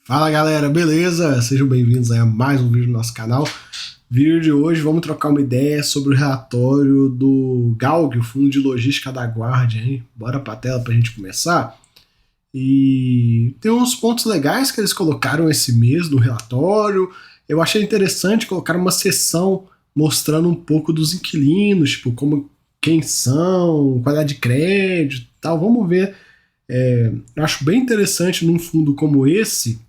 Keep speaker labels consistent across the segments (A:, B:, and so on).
A: Fala galera, beleza? Sejam bem-vindos a mais um vídeo do nosso canal. Vídeo de hoje vamos trocar uma ideia sobre o relatório do GALG, o Fundo de Logística da Guardia, hein? Bora pra tela pra gente começar. E tem uns pontos legais que eles colocaram esse mês no relatório. Eu achei interessante colocar uma seção mostrando um pouco dos inquilinos, tipo, quem são, qualidade de crédito e tal. Vamos ver. Eu acho bem interessante num fundo como esse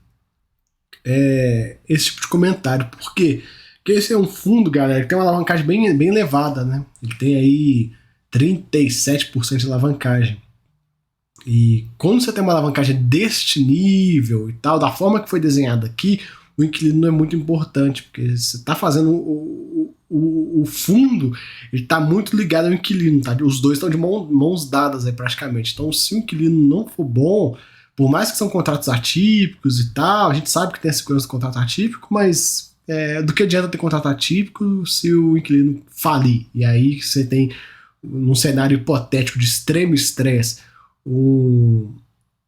A: tipo de comentário. Por quê? Porque esse é um fundo, galera, que tem uma alavancagem bem elevada, né? Ele tem aí 37% de alavancagem. E quando você tem uma alavancagem deste nível e tal, da forma que foi desenhada aqui, o inquilino não é muito importante, porque você está fazendo o fundo, ele está muito ligado ao inquilino, tá? Os dois estão de mãos dadas aí praticamente. Então, se o inquilino não for bom, por mais que são contratos atípicos e tal, a gente sabe que tem a segurança do contrato atípico, mas do que adianta ter contrato atípico se o inquilino falir? E aí você tem, num cenário hipotético de extremo estresse, o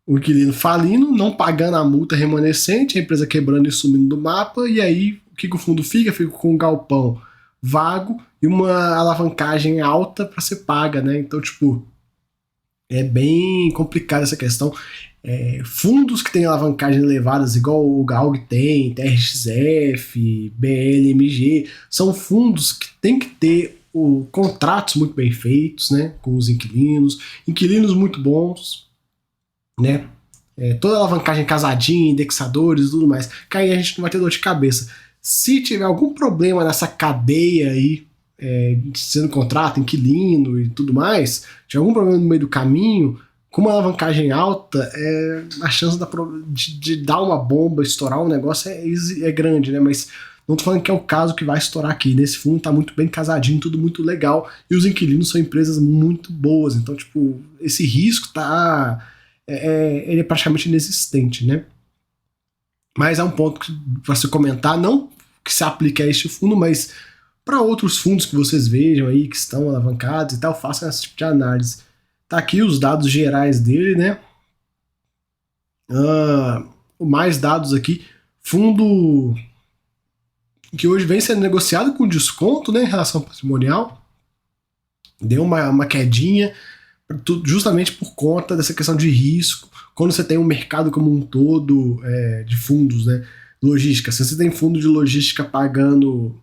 A: inquilino falindo, não pagando a multa remanescente, a empresa quebrando e sumindo do mapa, e aí o que o fundo fica? Fica com um galpão vago e uma alavancagem alta para ser paga, né? Então, tipo, é bem complicada essa questão. Fundos que têm alavancagens elevadas, igual o GALG tem, TRXF, BLMG, são fundos que têm que ter contratos muito bem feitos, né, com os inquilinos muito bons, né, toda alavancagem casadinha, indexadores e tudo mais, que aí a gente não vai ter dor de cabeça. Se tiver algum problema nessa cadeia aí, sendo contrato, inquilino e tudo mais, tiver algum problema no meio do caminho, com uma alavancagem alta, a chance de dar uma bomba, estourar um negócio é grande, né? Mas não tô falando que é o caso que vai estourar aqui. Nesse fundo tá muito bem casadinho, tudo muito legal, e os inquilinos são empresas muito boas. Então, tipo, esse risco ele é praticamente inexistente, né? Mas é um ponto para se comentar, não que se aplique a este fundo, mas para outros fundos que vocês vejam aí, que estão alavancados e tal, façam esse tipo de análise. Tá aqui os dados gerais dele, né? Mais dados aqui. Fundo que hoje vem sendo negociado com desconto, né, em relação ao patrimonial. Deu uma quedinha, justamente por conta dessa questão de risco. Quando você tem um mercado como um todo de fundos, né? Logística. Se você tem fundo de logística pagando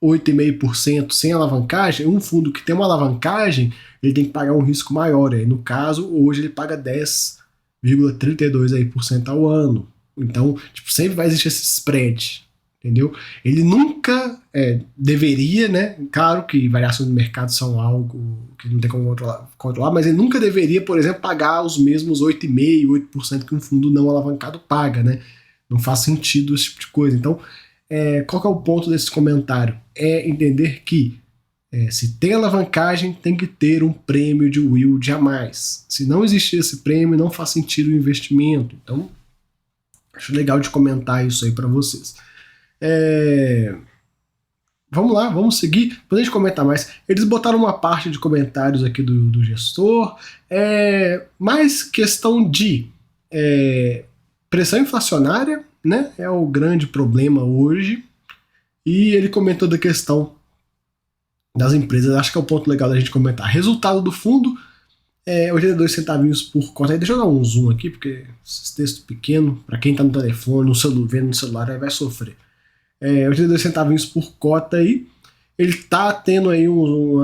A: 8,5% sem alavancagem, um fundo que tem uma alavancagem, ele tem que pagar um risco maior. Aí, no caso, hoje ele paga 10,32% ao ano. Então, tipo, sempre vai existir esse spread, entendeu? Ele nunca deveria, né? Claro que variações do mercado são algo que não tem como controlar, mas ele nunca deveria, por exemplo, pagar os mesmos 8,5%, 8% que um fundo não alavancado paga, né? Não faz sentido esse tipo de coisa. Então, qual que é o ponto desse comentário? É entender que se tem alavancagem, tem que ter um prêmio de yield a mais. Se não existir esse prêmio, não faz sentido o investimento. Então, acho legal de comentar isso aí para vocês. Vamos lá, vamos seguir. Depois a gente comenta mais. Eles botaram uma parte de comentários aqui do gestor. Mais questão de pressão inflacionária, né? É o grande problema hoje. E ele comentou da questão das empresas. Acho que é um ponto legal da gente comentar. Resultado do fundo, 82 centavinhos por cota. Deixa eu dar um zoom aqui, porque esse texto pequeno, para quem está no telefone, vendo no celular, aí vai sofrer. 82 centavinhos por cota aí. Ele está tendo aí um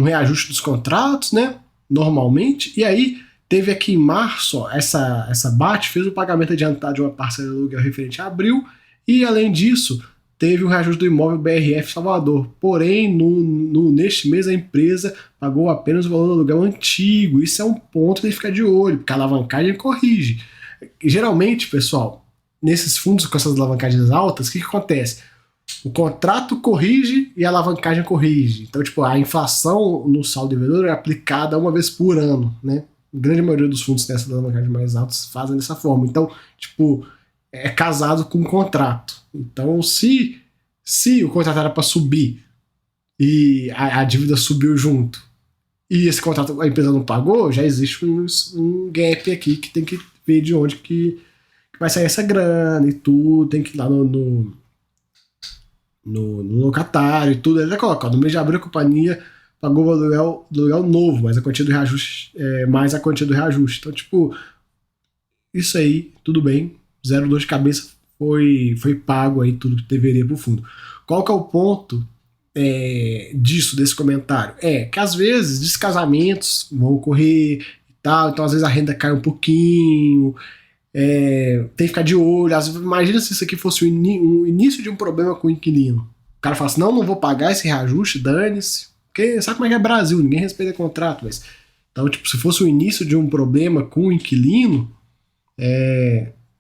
A: reajuste dos contratos, né? Normalmente. E aí, teve aqui em março, essa BAT fez o pagamento adiantado de uma parcela de aluguel referente a abril, e além disso, teve o reajuste do imóvel BRF Salvador. Porém, neste mês a empresa pagou apenas o valor do aluguel antigo. Isso é um ponto de ficar de olho, porque a alavancagem corrige. Geralmente, pessoal, nesses fundos com essas alavancagens altas, o que acontece? O contrato corrige e a alavancagem corrige. Então, tipo, a inflação no saldo devedor é aplicada uma vez por ano, né? A grande maioria dos fundos nessas alavancagens mais altas fazem dessa forma. Então, tipo, é casado com o contrato. Então, se o contrato era para subir e a dívida subiu junto e esse contrato a empresa não pagou, já existe um gap aqui que tem que ver de onde que que vai sair essa grana e tudo, tem que ir lá no locatário e tudo. Ele até coloca, ó, no mês de abril a companhia pagou o aluguel novo, mas a quantia do reajuste é mais a quantia do reajuste. Então, tipo, isso aí, tudo bem, zero dor de cabeça, foi pago aí tudo que deveria pro fundo. Qual que é o ponto desse comentário? É que às vezes descasamentos vão ocorrer e tal, então às vezes a renda cai um pouquinho, tem que ficar de olho. Imagina se isso aqui fosse o início de um problema com o inquilino. O cara fala assim, não vou pagar esse reajuste, dane-se. Porque sabe como é que é Brasil, ninguém respeita contrato. Mas... Então, tipo, se fosse o início de um problema com o inquilino,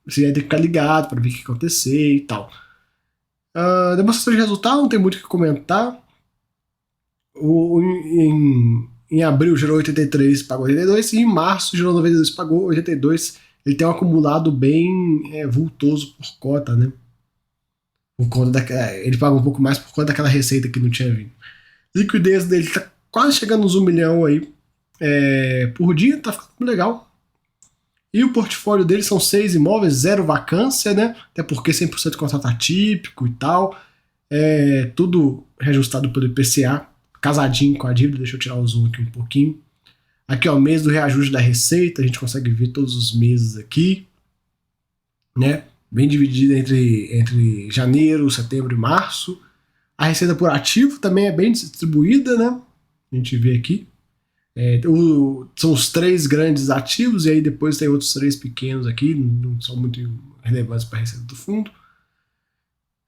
A: você ia ter que ficar ligado para ver o que ia acontecer e tal. Demonstração de resultado, não tem muito o que comentar. Em abril gerou 83, pagou 82, e em março gerou 92, pagou 82. Ele tem um acumulado bem vultoso por cota, né? Por conta ele paga um pouco mais por conta daquela receita que não tinha vindo. Liquidez dele tá quase chegando nos 1 milhão aí por dia, tá ficando legal. E o portfólio dele são 6 imóveis, 0 vacância, né? Até porque 100% de contrato atípico e tal. Tudo reajustado pelo IPCA, casadinho com a dívida. Deixa eu tirar o zoom aqui um pouquinho. Aqui, ó, mês do reajuste da receita, a gente consegue ver todos os meses aqui, né? Bem dividido entre janeiro, setembro e março. A receita por ativo também é bem distribuída, né? A gente vê aqui. São os 3 grandes ativos, e aí depois tem outros 3 pequenos aqui, não são muito relevantes para a receita do fundo.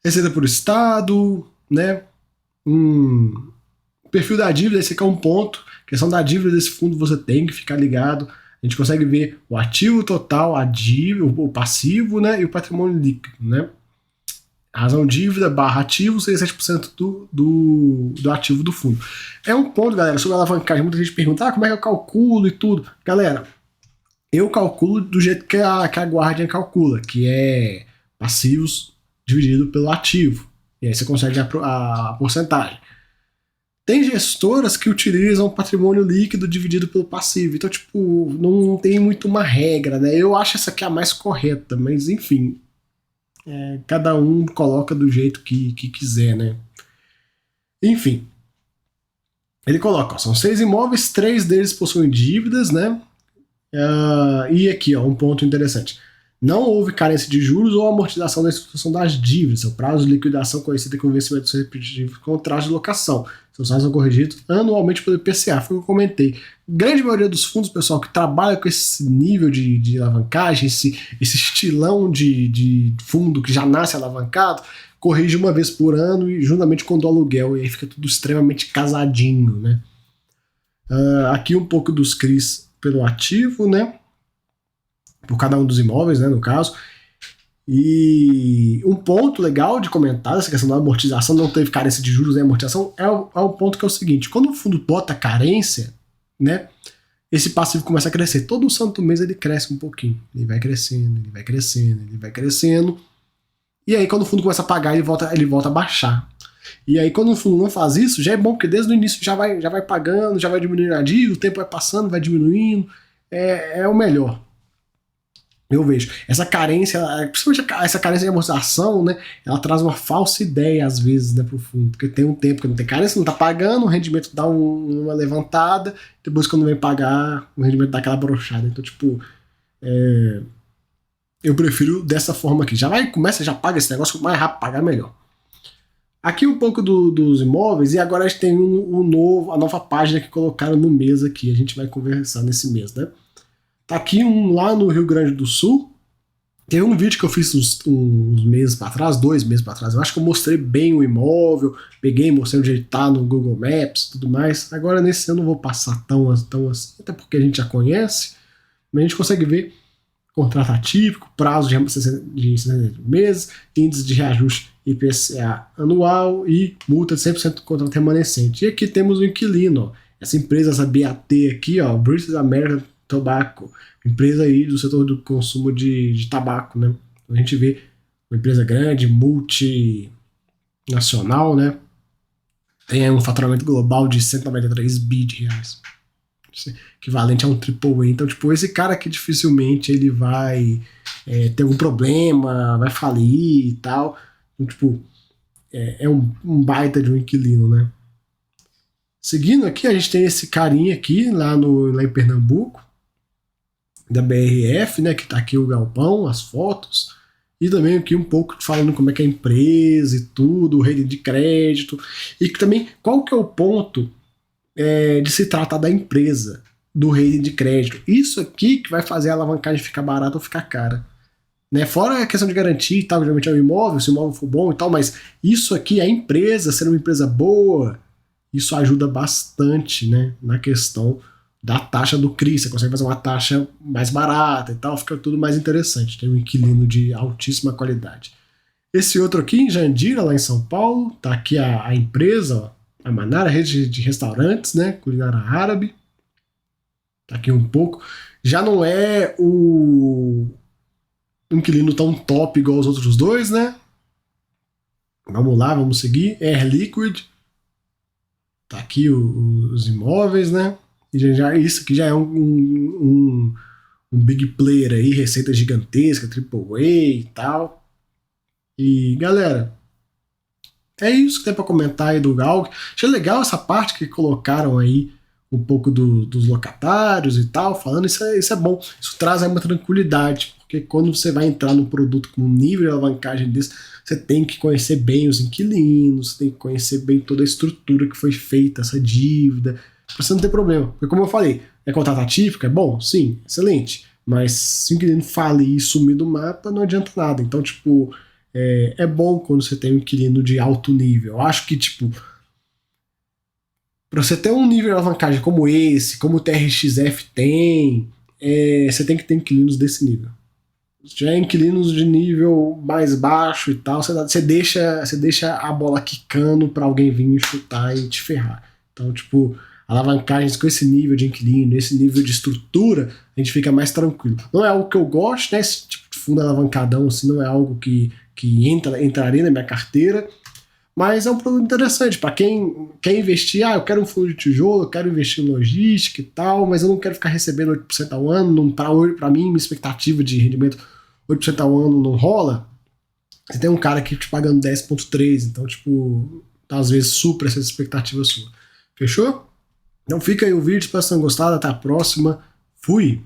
A: Receita por estado, né? O perfil da dívida, esse aqui é um ponto. A questão da dívida desse fundo você tem que ficar ligado. A gente consegue ver o ativo total, a dívida, o passivo, né? E o patrimônio líquido, né? Razão dívida barra ativo seria 7% do ativo do fundo. É um ponto, galera, sobre alavancagem. Muita gente pergunta, como é que eu calculo e tudo. Galera, eu calculo do jeito que a Guardian calcula, que é passivos dividido pelo ativo. E aí você consegue a porcentagem. Tem gestoras que utilizam patrimônio líquido dividido pelo passivo. Então, tipo, não tem muito uma regra, né? Eu acho essa aqui a mais correta, mas enfim... cada um coloca do jeito que quiser, né? Enfim. Ele coloca, ó, são 6 imóveis, 3 deles possuem dívidas, né? E aqui, ó, um ponto interessante. Não houve carência de juros ou amortização da instituição das dívidas. Seu prazo de liquidação conhecido como vencimento repetitivo com traje de locação. Seus saldos são corrigidos anualmente pelo IPCA, foi o que eu comentei. Grande maioria dos fundos, pessoal, que trabalha com esse nível de alavancagem, esse estilão de fundo que já nasce alavancado, corrige uma vez por ano e juntamente com o do aluguel, e aí fica tudo extremamente casadinho, né? Aqui um pouco dos CRIs pelo ativo, né? Por cada um dos imóveis, né, no caso. E um ponto legal de comentar essa questão da amortização, não teve carência de juros nem amortização, é o ponto que é o seguinte: quando o fundo bota carência, né, esse passivo começa a crescer. Todo santo mês ele cresce um pouquinho. Ele vai crescendo, ele vai crescendo, ele vai crescendo. E aí quando o fundo começa a pagar, ele volta a baixar. E aí quando o fundo não faz isso, já é bom, porque desde o início já vai pagando, já vai diminuindo a dívida, o tempo vai passando, vai diminuindo. É o melhor. Eu vejo. Essa carência, principalmente essa carência de amortização, né, ela traz uma falsa ideia, às vezes, né, pro fundo. Porque tem um tempo que não tem carência, não tá pagando, o rendimento dá uma levantada, depois quando vem pagar, o rendimento dá aquela brochada. Então, tipo, eu prefiro dessa forma aqui. Já paga esse negócio, mais rápido pagar, melhor. Aqui um pouco dos imóveis, e agora a gente tem a nova página que colocaram no mês aqui. A gente vai conversar nesse mês, né? Tá aqui lá no Rio Grande do Sul. Teve um vídeo que eu fiz uns meses para trás, 2 meses para trás. Eu acho que eu mostrei bem o imóvel, mostrei onde ele tá no Google Maps e tudo mais. Agora nesse eu não vou passar tão assim, até porque a gente já conhece, mas a gente consegue ver contrato atípico, prazo de 60 meses, índice de reajuste IPCA anual e multa de 100% do contrato remanescente. E aqui temos o inquilino, ó. Essa empresa, essa BAT aqui, ó, British American Tobacco, empresa aí do setor do consumo de tabaco, né? A gente vê uma empresa grande, multinacional, né? Tem um faturamento global de 193 bi de reais. equivalente a um triple A. Então, tipo, esse cara aqui dificilmente ele vai ter algum problema, vai falir e tal. Então, tipo, é um baita de um inquilino, né? Seguindo aqui, a gente tem esse carinha aqui, lá em Pernambuco, da BRF, né, que tá aqui o galpão, as fotos, e também aqui um pouco falando como é que é a empresa e tudo, o rating de crédito, e que também qual que é o ponto de se tratar da empresa, do rating de crédito. Isso aqui que vai fazer a alavancagem ficar barata ou ficar cara. Né? Fora a questão de garantia e tal, geralmente é um imóvel, se o imóvel for bom e tal, mas isso aqui, a empresa, sendo uma empresa boa, isso ajuda bastante, né, na questão da taxa do CRI. Você consegue fazer uma taxa mais barata e tal, fica tudo mais interessante. Tem um inquilino de altíssima qualidade. Esse outro aqui, em Jandira, lá em São Paulo, tá aqui a empresa, ó, a Manara, rede de restaurantes, né, culinária árabe. Tá aqui um pouco. Já não é o inquilino tão top igual os outros dois, né? Vamos lá, vamos seguir. Air Liquid. Tá aqui os imóveis, né? E isso aqui já é um big player aí, receita gigantesca, AAA e tal. E, galera, é isso que tem pra comentar aí do Galg. Achei legal essa parte que colocaram aí um pouco dos locatários e tal, falando, isso é bom. Isso traz aí uma tranquilidade, porque quando você vai entrar num produto com um nível de alavancagem desse, você tem que conhecer bem os inquilinos, você tem que conhecer bem toda a estrutura que foi feita, essa dívida, pra você não ter problema. Porque como eu falei, é contrato atípico, é bom? Sim, excelente. Mas se o inquilino falir e sumir do mapa, não adianta nada. Então, tipo, é bom quando você tem um inquilino de alto nível. Eu acho que, tipo, para você ter um nível de alavancagem como esse, como o TRXF tem, você tem que ter inquilinos desse nível. Se tiver inquilinos de nível mais baixo e tal, você deixa a bola quicando para alguém vir chutar e te ferrar. Então, tipo, alavancagens com esse nível de inquilino, esse nível de estrutura, a gente fica mais tranquilo. Não é algo que eu gosto, né? Esse tipo de fundo alavancadão, assim, não é algo que entraria na minha carteira, mas é um produto interessante para quem quer investir. Eu quero um fundo de tijolo, eu quero investir em logística e tal, mas eu não quero ficar recebendo 8% ao ano. Para mim, minha expectativa de rendimento 8% ao ano não rola. Você tem um cara aqui te pagando 10,3%, então, tipo, às vezes supra essa expectativa sua. Fechou? Então fica aí o vídeo, espero que vocês tenham gostado. Até a próxima. Fui!